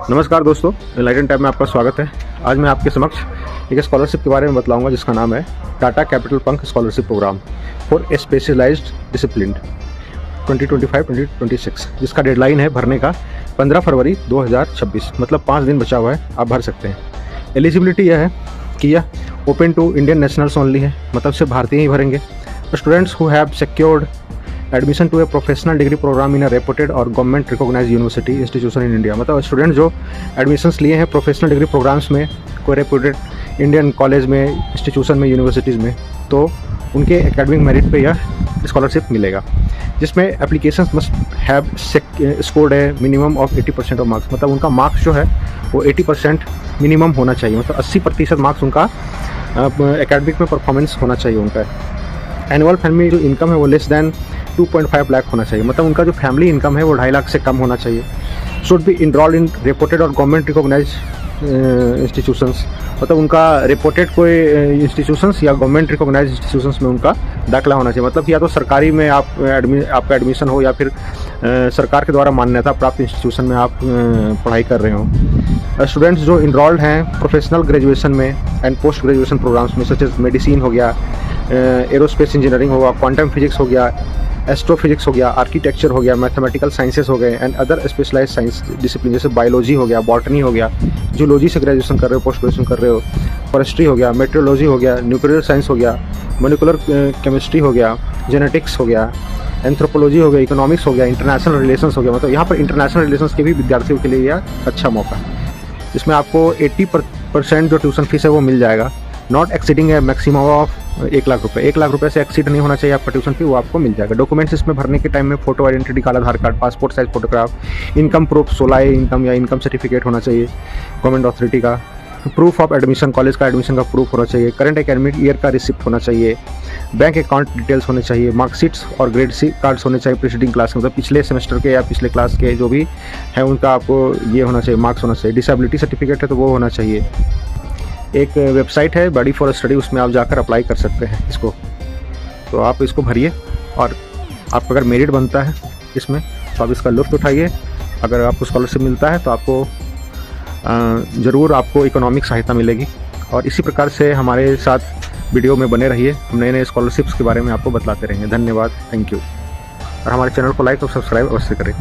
नमस्कार दोस्तों, enlighten time में आपका स्वागत है। आज मैं आपके समक्ष एक स्कॉलरशिप के बारे में बतलाऊंगा जिसका नाम है Tata Capital Pankh scholarship program for a specialized discipline 2025-2026, जिसका डेडलाइन है भरने का 15 फरवरी 2026, मतलब 5 दिन बचा हुआ है, आप भर सकते हैं। एलिजिबिलिटी यह है कि यह open to Indian nationals only है, मतलब सिर्फ भारतीय ही भरेंगे। Students who have secured admission to a professional degree programme in a reputed और government recognised university institution in India, मतलब स्टूडेंट जो एडमिशन्स लिए हैं प्रोफेशनल डिग्री प्रोग्राम्स में कोई रेपुटेड इंडियन कॉलेज में, इंस्टीट्यूशन में, यूनिवर्सिटीज़ में, तो उनके एकेडमिक मेरिट पे यह स्कॉलरशिप मिलेगा, जिसमें एप्लीकेशंस मस्ट हैव स्कोर्ड है मिनिमम ऑफ 80% ऑफ मार्क्स, मतलब उनका मार्क्स जो है वो 80% मिनिमम होना चाहिए, मतलब 80% मार्क्स उनका एकेडमिक में परफॉर्मेंस होना चाहिए उनका। एनुअल फैमिली जो इनकम है वो लेस दैन 2.5 लाख होना चाहिए, मतलब उनका जो फैमिली इनकम है वो 2.5 लाख से कम होना चाहिए। Should be enrolled in reported और गवर्नमेंट रिकॉग्नाइज्ड इंस्टीट्यूशंस, मतलब उनका रिपोर्टेड कोई इंस्टीट्यूशंस या गवर्नमेंट रिकॉग्नाइज्ड इंस्टीट्यूशंस में उनका दाखिला होना चाहिए, मतलब या तो सरकारी में आपका एडमिशन हो या फिर सरकार के द्वारा मान्यता प्राप्त इंस्टीट्यूशन में आप पढ़ाई कर रहे हो। स्टूडेंट्स जो इनरोल्ड हैं प्रोफेशनल ग्रेजुएशन में एंड पोस्ट ग्रेजुएशन प्रोग्राम्स में, सच एज मेडिसिन हो गया, एरोस्पेस इंजीनियरिंग होगा, क्वांटम फिजिक्स हो गया, एस्ट्रोफिजिक्स हो गया, आर्किटेक्चर हो गया, मैथमेटिकल साइंसेस हो गए and other specialized science discipline जैसे बायोलॉजी हो गया, बॉटनी हो गया, जूलॉजी से ग्रेजुएशन कर रहे हो, पोस्ट ग्रेजुएशन कर रहे हो, फॉरेस्ट्री हो गया, मेट्रोलॉजी हो गया, न्यूक्लियर साइंस हो गया, मोलिकुलर केमिस्ट्री हो गया, जेनेटिक्स हो गया, एंथ्रोपोलॉजी हो गया, इकोनॉमिक्स हो गया, इंटरनेशनल रिलेशंस हो गया, मतलब यहाँ पर इंटरनेशनल रिलेशंस के भी विद्यार्थियों के लिए यह अच्छा मौका है। इसमें आपको 80% जो ट्यूशन फीस है वो मिल जाएगा, नॉट एक्सीडिंग है मैक्सिमम ऑफ 1 लाख रुपये। 1 लाख रुपये से एक्सीड नहीं होना चाहिए आपका ट्यूशन फी, वो आपको मिल जाएगा। डॉक्यूमेंट्स इसमें भरने के टाइम में photo identity card, Aadhaar card, passport size photograph, income proof 16 income या इनकम सर्टिफिकेट होना चाहिए गवर्नमेंट अथॉरिटी का, प्रूफ ऑफ एडमिशन, कॉलेज का एडमिशन का प्रूफ होना चाहिए, करंट एकेडमिक ईयर का रिसिप्ट होना चाहिए, बैंक अकाउंट डिटेल्स होने चाहिए, मार्कशीट्स और ग्रेड सी कार्ड्स होने चाहिए प्रीसीडिंग क्लास के, मतलब पिछले सेमेस्टर के या पिछले क्लास के जो भी है उनका आपको ये होना चाहिए, मार्क्स होना चाहिए। डिसेबिलिटी सर्टिफिकेट है तो वो होना चाहिए। एक वेबसाइट है बडी फॉर स्टडी, उसमें आप जाकर अप्लाई कर सकते हैं इसको, तो आप इसको भरिए और आपका अगर मेरिट बनता है इसमें तो आप इसका लुत्फ़ उठाइए। अगर आपको स्कॉलरशिप मिलता है तो आपको ज़रूर आपको इकोनॉमिक सहायता मिलेगी। और इसी प्रकार से हमारे साथ वीडियो में बने रहिए, हम नए नए स्कॉलरशिप्स के बारे में आपको बतलाते रहेंगे। धन्यवाद, थैंक यू। और हमारे चैनल को लाइक और सब्सक्राइब अवश्य करें।